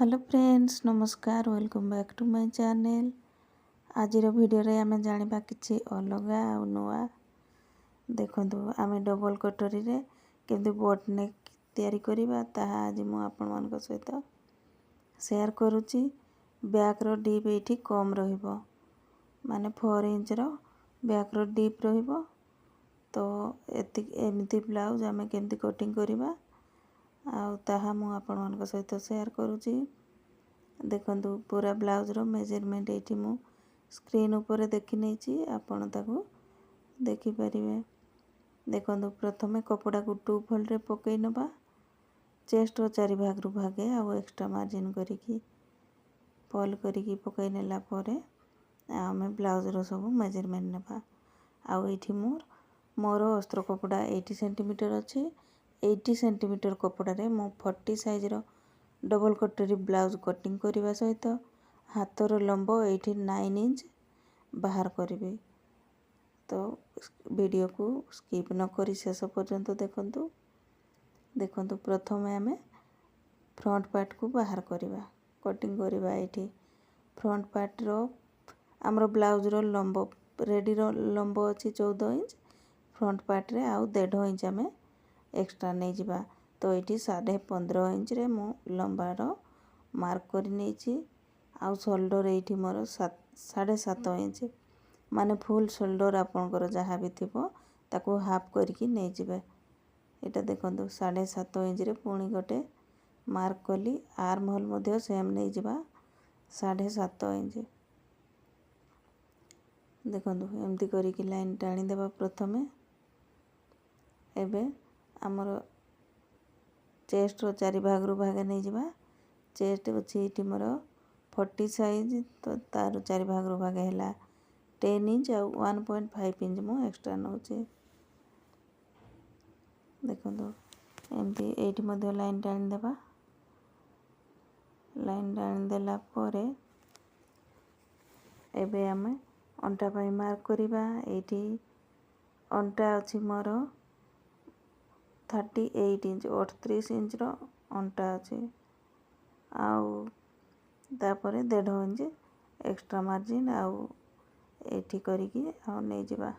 Hello friends नमस्कार welcome back to my channel. आज video रे आमे जानिबा किछि अलगा आ नुआ देखंतु आमे डबल कटोरी रे केमति बोट नेक तयारी करिबा ताहा आज मु आपन मानक सहित शेयर करूची। बैक रो डीप एठी कम रहिबो माने 4 इंच रो बैक रो डीप रहिबो। तो एमती ब्लाउज आमे केमति कटिंग करिबा आउ ताहा मु आपण मानक सहित शेयर करूची। देखंतु पूरा ब्लाउज रो मेजरमेंट एठी मु स्क्रीन ऊपर देखि नेची आपण ताको देखि परिबे। देखंतु प्रथमे कपड़ा को 2 फोल्ड रे पकई नबा चेस्ट रो चारि भाग रु भागे आ एक्स्ट्रा मार्जिन करिकी पॉल करिकी पकई नेला परे आमे ब्लाउज रो सब मेजरमेंट नबा। आ एठी मोर अस्त्र कपड़ा 80 सेंटीमीटर अछि। 80 सेंटीमीटर कपड़ा रे मु 40 साइज रो डबल कटोरी ब्लाउज कटिंग करिबा सहित हाथर लंब एठी 9 इंच बाहर करिबे। तो वीडियो को स्किप न करी शेष पर्यंत देखंतु। देखंतु प्रथमे आमे फ्रंट पार्ट को बाहर करिबा कटिंग करिबा। एठी फ्रंट पार्ट रो हमरो ब्लाउज रो लंब रेडी रो लंब अछि 14 इंच। फ्रंट पार्ट रे आउ 1.5 इंच आमे एक्स्ट्रा नै जिबा। तो एठी 15.5 इंच रे मु लंबा रो मार्क करि नेछि। आउ शोल्डर एठी मोर 7.5 इंच माने फुल शोल्डर आपनकर जहा भी थिबो ताको हाफ करके नै जिबे। एटा देखंतु 7.5 इंच रे पुणी गोटे मार्क कली। आर्म होल मध्ये सेम नै जिबा 7.5 इंच। देखंतु एमती करके लाइन टाणी देबा। प्रथमे एबे हमर चेस्ट रो चारि भाग रु भाग नै जिबा। चेस्ट अछि एठी मोर 40 साइज तो तार चारि भाग रु भाग हैला 10 इंच आ 1.5 इंच मु एक्स्ट्रा नउचे। देखंतु एमती एठी मध्ये लाइन टाणी देबा। लाइन टाणी देला परे एबे हमें अंटा पाई मार्क करिबा। एठी अंटा अछि मोर 38 इंच 38 इंच रो अंटा अछि। आउ तापरे 1.5 इंच एक्स्ट्रा मार्जिन आउ एठी करिकी आउ नै जिबा।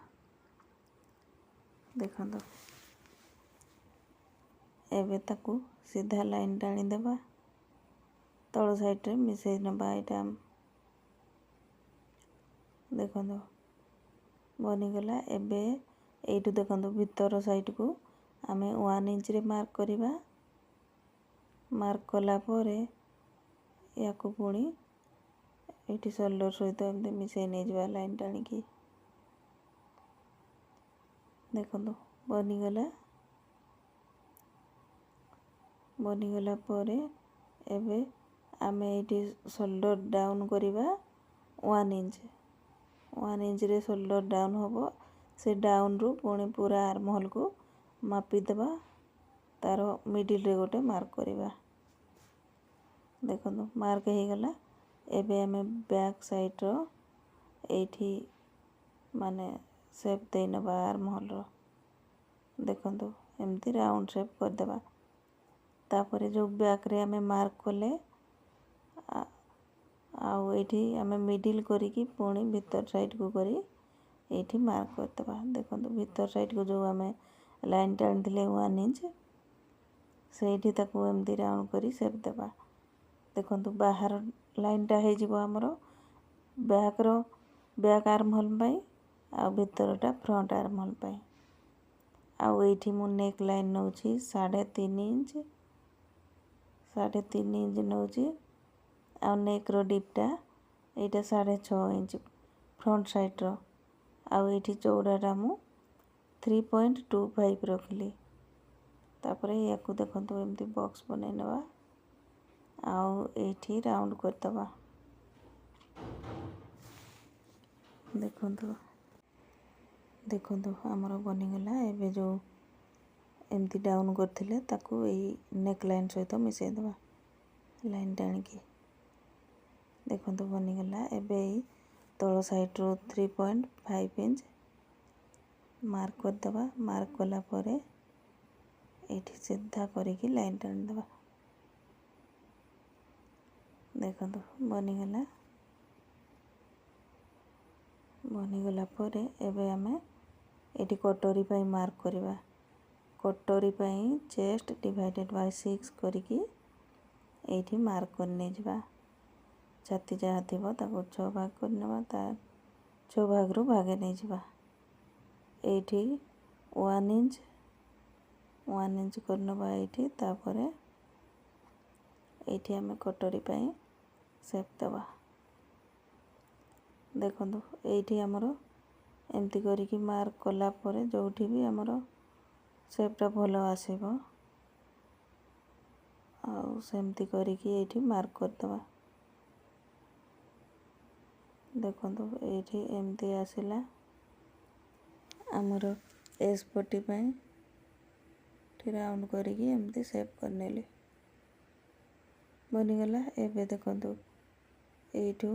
देखंतु एबे ताकू सीधा लाइन टाणी देबा। तळ साइड रे मिसै नबा। एटा देखंतु बनी गला। एबे एठु देखंतु भीतर साइड को आमे 1 इंच रे मार्क करिबा। मार्क कला परे याकू पुणी एठी शोल्डर सहित एमती मिसै नै जिबा लाइन टाणी की। देखंतु बनी गला। बनी गला परे एबे आमे एठी शोल्डर डाउन करिबा 1 इंच। 1 इंच रे शोल्डर डाउन होबो। से डाउन रु पुणी पूरा आर्म होल को मापी देबा। तारो मिडिल रे गोटे मार्क करिबा। देखंतु मार्क हे गला। एबे हमें बैक साइड रो एठी माने शेप दे नबा आर्म होल रो। देखंतु एमती राउंड शेप कर देबा। तापरे जो बैक रे हमें मार्क कले आउ एठी हमें मिडिल करिकी पुणी भीतर साइड को करी एठी मार्क कर देबा। देखंतु भीतर साइड को जो हमें लाइन टाणी दिले 1 इंच सेठी ताको एमती राउंड करी शेप देबा। देखंतु बाहर लाइन टा हे जिवो हमरो बैक आर्म होल पई आ भीतरटा फ्रंट आर्म होल पई। आउ एठी मु नेक लाइन नउची 3.5 इंच 3.5 इंच नउची। आउ नेक रो डीपटा एटा 6.5 इंच फ्रंट साइड रो। आउ एठी चौड़ाटा मु 3.25 रखली। तापरे याकू देखंतु एमती बॉक्स बनै नबा। आउ एठी राउंड कर दबा। देखंतु देखंतु हमरो बनी गला। एबे जो एमती डाउन करथिले ताकू एई नेक लाइन सहित मिसै देबा लाइन टाणी की। देखंतु बनी गला। एबे तळ साइड रो 3.5 इंच मार्क कर दबा। मार्क कला परे एठी सीधा करिकी लाइन टाणी देबा। ଦେଖନ୍ତୁ ବନିଗଲା ପରେ ଏବେ ଆମେ ଏଠି କଟୋରୀ ପାଇଁ ମାର୍କ କରିବା। କଟୋରୀ ପାଇଁ ଚେଷ୍ଟ ଡିଭାଇଡେଡ୍ ବାଇ 6 କରିକି ଏଇଠି ମାର୍କ କରି ନେଇଯିବା। ଛାତି ଯାହା ଥିବ ତାକୁ 6 ଭାଗ କରିନେବା, ତା 6 ଭାଗରୁ ଭାଗେ ନେଇଯିବା। ଏଇଠି 1 ଇଞ୍ଚ କରିନେବା ଏଇଠି। ତାପରେ ଏଇଠି ଆମେ କଟୋରୀ ପାଇଁ ସେପ୍ ଦେବା। ଦେଖନ୍ତୁ ଏଇଠି ଆମର ଏମିତି କରିକି ମାର୍କ କଲା ପରେ ଯେଉଁଠି ବି ଆମର ସେପ୍ଟା ଭଲ ଆସିବ ଆଉ ସେମିତି କରିକି ଏଇଠି ମାର୍କ କରିଦେବା। ଦେଖନ୍ତୁ ଏଇଠି ଏମିତି ଆସିଲା ଆମର ଏସ୍ ପଟି ପାଇଁ ରାଉଣ୍ଡ କରିକି ଏମିତି ସେପ୍ କରିନେଲି, ବନିଗଲା। ଏବେ ଦେଖନ୍ତୁ ଏଇଠୁ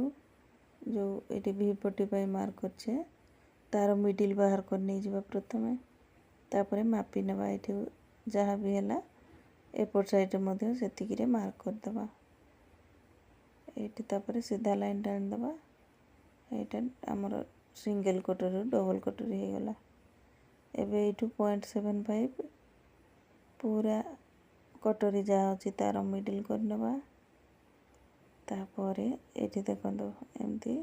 ଯେଉଁ ଏଇଠି ଭି ପଟି ପାଇଁ ମାର୍କ କରିଛେ ତାର ମିଡ଼ିଲ୍ ବାହାର କରି ନେଇଯିବା ପ୍ରଥମେ। ତାପରେ ମାପି ନେବା, ଏଇଠି ଯାହା ବି ହେଲା ଏପଟ ସାଇଡ଼ରେ ମଧ୍ୟ ସେତିକିରେ ମାର୍କ କରିଦେବା। ଏଇଠି ତାପରେ ସିଧା ଲାଇନ୍ ଟାଣିଦେବା। ଏଇଟା ଆମର ସିଙ୍ଗଲ୍ କଟୋରୀରୁ ଡବଲ୍ କଟୋରୀ ହେଇଗଲା। ଏବେ ଏଇଠୁ 0.75 ପୁରା କଟୋରୀ ଯାହା ଅଛି ତାର ମିଡ଼ିଲ୍ କରିନେବା। ତାପରେ ଏଇଠି ଦେଖନ୍ତୁ ଏମିତି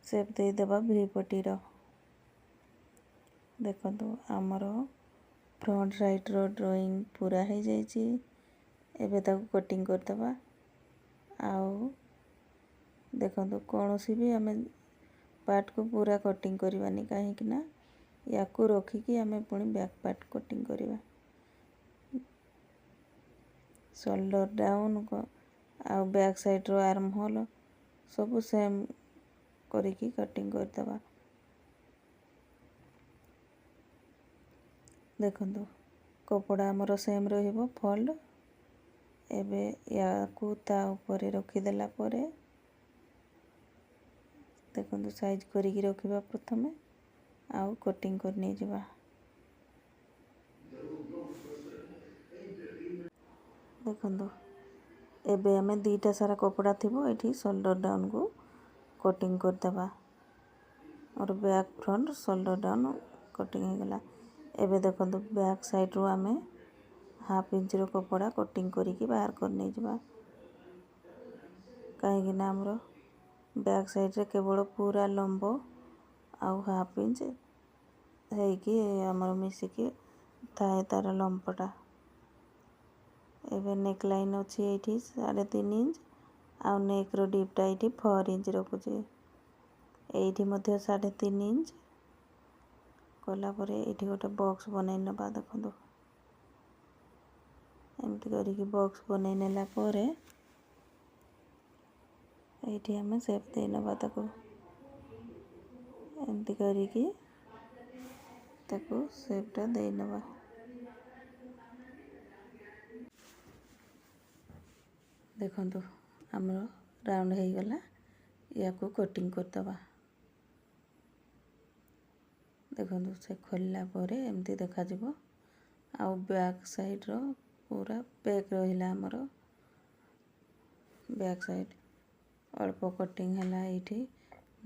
ସେପ୍ ଦେଇଦେବା ଭି ପଟିର। ଦେଖନ୍ତୁ ଆମର ଫ୍ରଣ୍ଟ ସାଇଡ଼୍ର ଡ୍ରଇଂ ପୁରା ହେଇଯାଇଛି। ଏବେ ତାକୁ କଟିଂ କରିଦେବା। ଆଉ ଦେଖନ୍ତୁ କୌଣସି ବି ଆମେ ପାର୍ଟକୁ ପୁରା କଟିଂ କରିବାନି, କାହିଁକି ନା ୟାକୁ ରଖିକି ଆମେ ପୁଣି ବ୍ୟାକ୍ ପାର୍ଟ କଟିଂ କରିବା। ସୋଲ୍ଡର ଡାଉନ୍ ଆଉ ବ୍ୟାକ୍ ସାଇଡ଼୍ର ଆର୍ମ ହୋଲ୍ ସବୁ ସେମ୍ କରିକି କଟିଂ କରିଦେବା। ଦେଖନ୍ତୁ କପଡ଼ା ଆମର ସେମ୍ ରହିବ ଫୋଲ୍ଡ। ଏବେ ୟାକୁ ତା ଉପରେ ରଖିଦେଲା ପରେ ଦେଖନ୍ତୁ ସାଇଜ୍ କରିକି ରଖିବା ପ୍ରଥମେ, ଆଉ କଟିଂ କରି ନେଇଯିବା। ଦେଖନ୍ତୁ ଏବେ ଆମେ ଦୁଇଟା ସାରା କପଡ଼ା ଥିବ, ଏଇଠି ସୋଲ୍ଡର ଡାଉନ୍କୁ କଟିଂ କରିଦେବା। ମୋର back front shoulder down cutting ହେଇଗଲା। ଏବେ ଦେଖନ୍ତୁ ବ୍ୟାକ୍ ସାଇଡ଼୍ରୁ ଆମେ 1/2 ଇଞ୍ଚର କପଡ଼ା କଟିଂ କରିକି ବାହାର କରି ନେଇଯିବା, କାହିଁକିନା ଆମର ବ୍ୟାକ୍ ସାଇଡ଼୍ରେ କେବଳ ପୁରା ଲମ୍ବ ଆଉ 1/2 ଇଞ୍ଚ ହେଇକି ଆମର ମିଶିକି ଥାଏ ତାର ଲମ୍ବଟା। ଏବେ ନେକ୍ ଲାଇନ୍ ଅଛି ଏଇଠି 3.5 ଇଞ୍ଚ, ଆଉ ନେକ୍ର ଡିପ୍ଟା ଏଇଠି 4 ଇଞ୍ଚ ରଖୁଛି। ଏଇଠି ମଧ୍ୟ 3.5 ଇଞ୍ଚ କଲା ପରେ ଏଇଠି ଗୋଟେ ବକ୍ସ ବନେଇ ନେବା। ଦେଖନ୍ତୁ ଏମିତି କରିକି ବକ୍ସ ବନେଇ ନେଲା ପରେ ଏଇଠି ଆମେ ସେପ୍ ଦେଇ ନେବା ତାକୁ। ଏମିତି କରିକି ତାକୁ ସେପ୍ଟା ଦେଇ ନେବା। ଦେଖନ୍ତୁ ଆମର ରାଉଣ୍ଡ ହେଇଗଲା, ୟାକୁ କଟିଂ କରିଦେବା। ଦେଖନ୍ତୁ ସେ ଖୋଲିଲା ପରେ ଏମିତି ଦେଖାଯିବ। ଆଉ ବ୍ୟାକ୍ ସାଇଡ଼୍ର ପୁରା ପ୍ୟାକ୍ ରହିଲା ଆମର ବ୍ୟାକ୍ ସାଇଡ଼୍। ଅଳ୍ପ କଟିଂ ହେଲା ଏଇଠି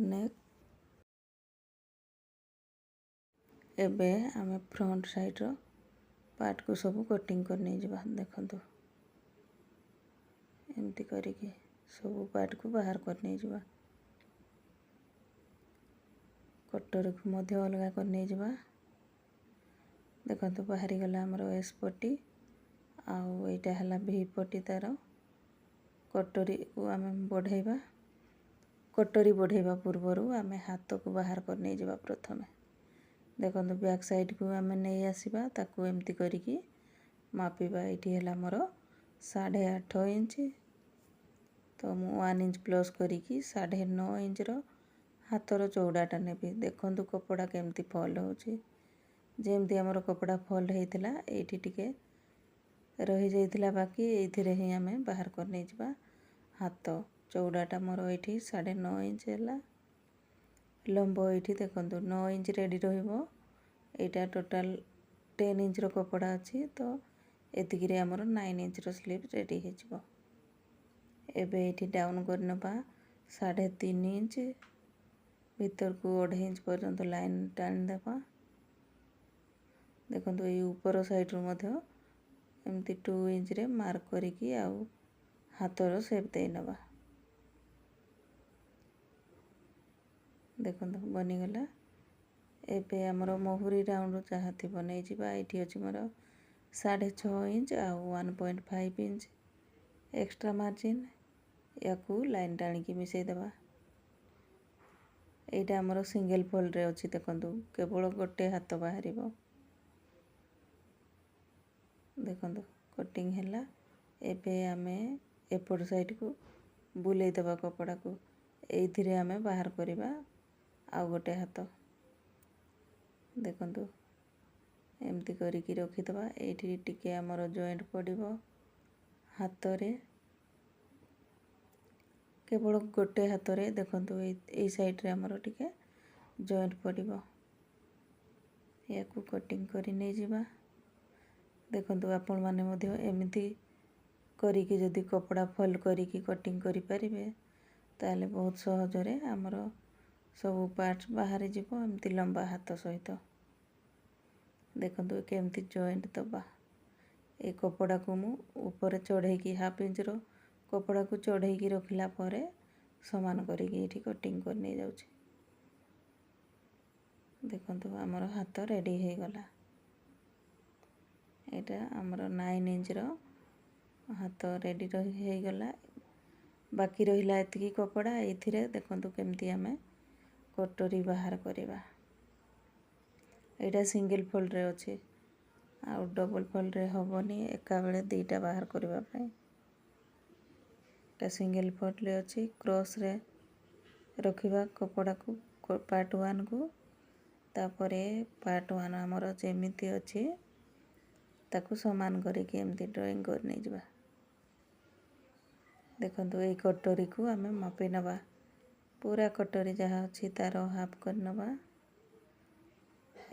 ନେକ୍। ଏବେ ଆମେ ଫ୍ରଣ୍ଟ ସାଇଡ଼୍ର ପାର୍ଟକୁ ସବୁ କଟିଂ କରି ନେଇଯିବା। ଦେଖନ୍ତୁ ଏମିତି କରିକି ସବୁ ପାର୍ଟକୁ ବାହାର କରି ନେଇଯିବା। କଟୋରୀକୁ ମଧ୍ୟ ଅଲଗା କରି ନେଇଯିବା। ଦେଖନ୍ତୁ ବାହାରିଗଲା ଆମର ଏସ୍ ପଟି, ଆଉ ଏଇଟା ହେଲା ଭି ପଟି ତାର। କଟୋରୀକୁ ଆମେ ବଢ଼େଇବା। କଟୋରୀ ବଢ଼େଇବା ପୂର୍ବରୁ ଆମେ ହାତକୁ ବାହାର କରି ନେଇଯିବା ପ୍ରଥମେ। ଦେଖନ୍ତୁ ବ୍ୟାକ୍ ସାଇଡ଼୍କୁ ଆମେ ନେଇ ଆସିବା, ତାକୁ ଏମିତି କରିକି ମାପିବା। ଏଇଠି ହେଲା ମୋର 8.5 ଇଞ୍ଚ, ତ ମୁଁ 1 ଇଞ୍ଚ ପ୍ଲସ୍ କରିକି 9.5 ଇଞ୍ଚର ହାତର ଚଉଡ଼ାଟା ନେବି। ଦେଖନ୍ତୁ କପଡ଼ା କେମିତି ଫୋଲ୍ଡ ହେଉଛି। ଯେମିତି ଆମର କପଡ଼ା ଫୋଲ୍ଡ ହେଇଥିଲା, ଏଇଠି ଟିକେ ରହିଯାଇଥିଲା ବାକି, ଏଇଥିରେ ହିଁ ଆମେ ବାହାର କରି ନେଇଯିବା। ହାତ ଚଉଡ଼ାଟା ମୋର ଏଇଠି 9.5 ଇଞ୍ଚ ହେଲା। ଲମ୍ବ ଏଇଠି ଦେଖନ୍ତୁ 9 ଇଞ୍ଚ ରେଡ଼ି ରହିବ। ଏଇଟା ଟୋଟାଲ୍ 10 ଇଞ୍ଚର କପଡ଼ା ଅଛି, ତ ଏତିକିରେ ଆମର 9 ଇଞ୍ଚର ସ୍ଲିଭ୍ ରେଡ଼ି ହେଇଯିବ। एबे एठी डाउन कर नबा 3.5 इंच भीतर को 1.5 इंच पर्यंत लाइन टाणी देबा। देखो ये ऊपर साइड रू एमती 2 इंच रे मार्क करिकी आउ हाथर शेप दे नबा। देखो बनीगला। एबे आमर महुरी राउंड जहाँ थी नहीं जावा ये अच्छी मोर 6.5 इंच आउ 1.5 इंच एक्स्ट्रा मार्जिन या लाइन टाणी मिसई देबा। एटा आमर सिंगल फोल्ड रे अच्छी देखो केवल गोटे हाथ बाहर। देखो कटिंग हैला। एबे आमे एपट साइड को बुले देबा कपड़ा को एथिरे आमे बाहर करिबा आउ गोटे हाथ। देखो एमती करिकी रखी देबा। एठी टिके आमर जॉइंट पड़िबो हाथ रे केवल गोटे हाथ रे। देखो ए साइड रे आमर टिके जॉइंट पड़िबो या को कटिंग करी नै जिबा। देखो आपण माने मध्य एमिति करिकी जदि कपड़ा फोल्ड करिकी कटिंग करि परिबे ताले बहुत सहज रे आमर सब पार्ट बाहर जीवो एमती लंबा हाथ सहित। देखो केमती जॉइंट दबा। ए कपड़ा को मु ऊपर चढ़े की हाफ इंच रो कपड़ा को चढ़े की रखिला परे समान करिकी एठी कटिंग कर नै जाउची। देखो आमर हाथ रेडी हे गला। एटा आमर 9 इंच रो हाथ रेडी हो गला। बाकी रहिला एतिकी कपड़ा एथिरे देखंतु केमती आमे कटोरी बाहर करिबा। एटा सिंगल फोल्ड रे अछि आ डबल फोल्ड रे होबनी एका बेले दुईटा बाहर करबा पई। एटा सिंगल फोल्ड रे अछि क्रॉस रे रखिबा कपड़ा को पार्ट 1 को तापरे पार्ट 1 आमर जेमिति अछि ताकू समान करिकी एमती ड्राइंग कर नै जिबा। देखो ये कटोरी को आमे मापी नबा। पूरा कटोरी जहाँ अच्छी तार हाफ कर नबा।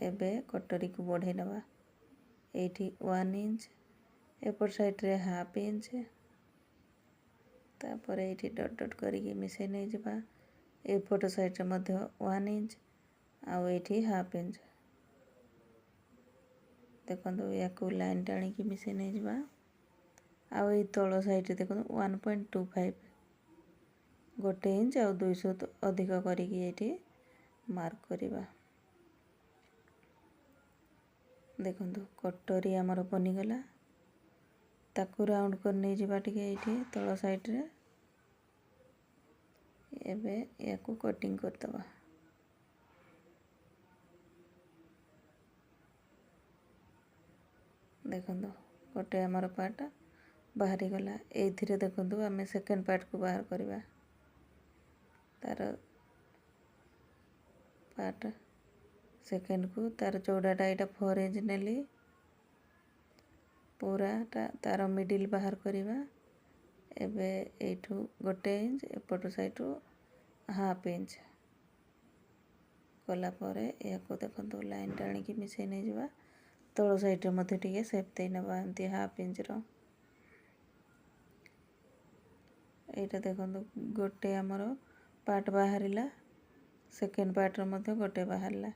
एबे कटोरी को बढ़े नबा। एठी 1 इंच एपट साइड रे हाफ इंच तापरे एठी डट डट करिकी मिसई नै जिबा। एपट साइड रे मध्य 1 इंच आउ एठी हाफ इंच। देखो या को लाइन टाणी की मिसई नै जिबा। आउ ए तଳ साइड रे देखो 1.25 गोटे इंच आउ 200 अधिक करिकी एठी मार्क करिबा। देखो कटोरी आमर बनी गला। ताकू राउंड कर नै जिबा टिके एठी तଳ साइड रे। एबे या को कटिंग कर दबा। देखो गोटे आमर पार्ट बाहरी गला। एथिरे देखो आमे सेकंड पार्ट को बाहर करिबा। तार पार्ट सेकंड को तार चौड़ाटा एटा 4 इंच नेली पूरा तार मिडिल बाहर करिबा। एबे एठू गोटे इंच एपट साइड रू हाफ इंच कला परे या को देखो लाइन टाणी की मिसई नै जिबा। तଳ साइड रे मध्य टिके शेप दे नबा एमती हाफ इंच रो। एटा देखो गोटे आमर पार्ट बाहरिला सेकंड पार्ट रो मध्य गोटे बाहरला।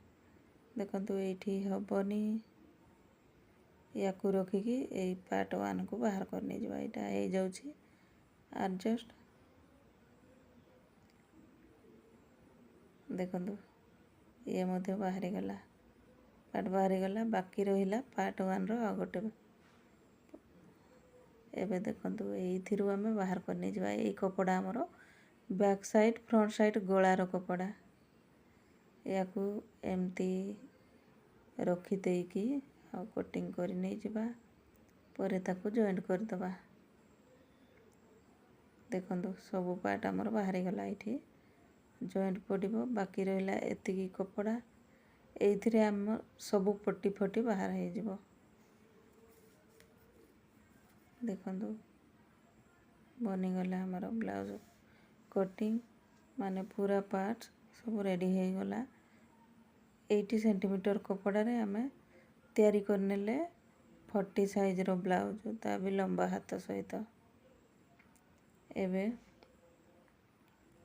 देखो एठी हबनी या को रखिकी ए पार्ट 1 को बाहर कर नै जिबा। एटा हे जाउची एडजस्ट। देखो ये मध्य बाहरी गला पार्ट बाहरी गला। बाकी रहिला पार्ट 1 रो आ गोटे। एबे देखो एथिरु आमे बाहर कर नै जिबा। ए कपड़ा हमरो बैक साइड फ्रंट साइड गळा रो कपड़ा या को एमती रखी देकी आ कटिंग कर नै जिबा। परे ताकू जॉइंट कर दबा। देखो सब पार्ट हमर बाहरी गला। एठी जॉइंट पड़िबो। बाकी रहिला एतिकी कपड़ा एथिरे हम सब पट्टी फटी बाहर हे जिवो। देखो बनी गला हमारा ब्लाउज कटिंग माने पूरा पार्ट सब रेडी हे गला। 80 सेंटीमीटर कपड़ा रे हमें तैयारी करनेले 40 साइज रो ब्लाउज ता भी लंबा हाथ सहित। एबे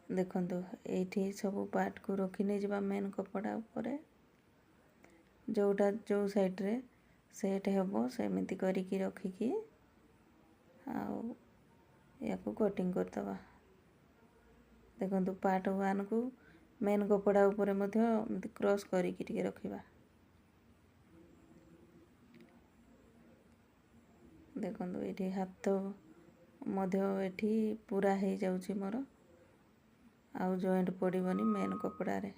देखंतु एठी सब पार्ट को रखी नहीं जबा मेन कपड़ा ऊपर जोटा जो साइड रे सेट हेबो सेमिति करिकी रखिकी आउ या को कटिंग करतबा देखंतु पार्ट 1 को मेन कपड़ा ऊपर मध्य क्रॉस करिकी टिके रखिबा देखंतु एठी हाथ मध्य एठी पूरा हे जाउची मोर आउ जॉइंट पड़िबनी मेन कपड़ा रे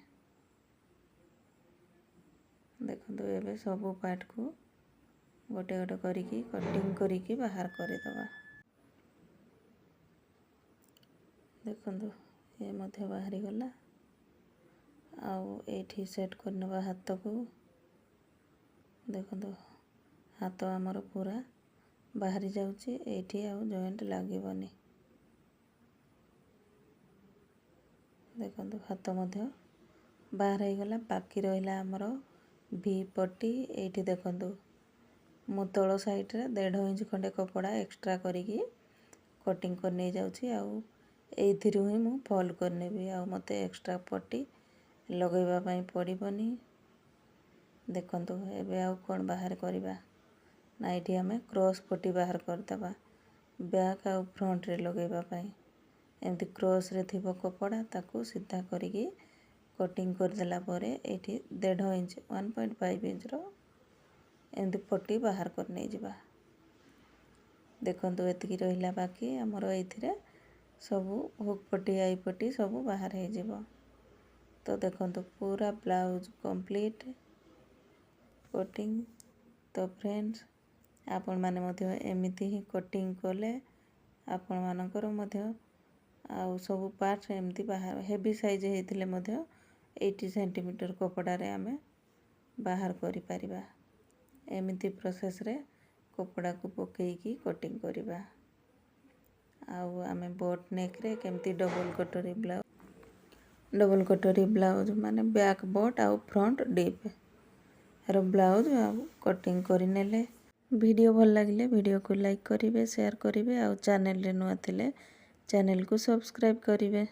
देखंतु एबे सब पार्ट को गोटे गोटे करिकी कटिंग करिकी बाहर करि दबा देखंतु ए मध्य बाहरी गला आउ एठी सेट करनबा हाथ को देखंतु हाथ हमर पूरा बाहरी जाउची एठी आउ जॉइंट लागिबनी देखंतु हाथ मध्य बाहर हे गला बाकी रहिला हमर भी पट्टी एठी देखंतु मो तळ साइड रे 1.5 इंच खंडे कपड़ा एक्स्ट्रा करिकी कटिंग कर नै जाउची आउ एथिरु ही मु फॉल करनेबी आउ मते एक्स्ट्रा पट्टी लगैबा पई पड़िबनी देखंतु एबे आउ कोन बाहर करिबा ना एठी हमें क्रॉस पट्टी बाहर करदबा बैक आउ फ्रंट रे लगैबा पई एमती क्रॉस रे थिबो कपड़ा ताकू सीधा करिकी कटिंग कर देला परे एठी 1.5 इंच 1.5 इंच रो एमती पट्टी बाहर कर नै जिबा देखंतु एतिकी रहिला बाकी हमरो एथिरे सब हुक पट्टी आई पट्टी सब बाहर हे जिवो तो देखंतु पूरा ब्लाउज कंप्लीट कटिंग तो फ्रेंड्स आपण माने मध्य एमिति ही कटिंग कोले आपण मानकर मध्य आउ सब पार्ट एमती बाहर हेवी साइज हेतिले मध्य 80 सेंटीमीटर कपड़ा रे हमें बाहर करि परिबा एमिति प्रोसेस रे कपड़ा को पकेई कटिंग करिबा आउ हमें बोट नेक रे केमती डबल कटोरी ब्लाउज माने बैक बोट आउ फ्रंट डीप रो ब्लाउज आउ कटिंग करि नेले वीडियो भल लगिले वीडियो को लाइक करिवे शेयर करिवे आउ चैनल रे नुआ थिले चैनल को सब्सक्राइब करिवे।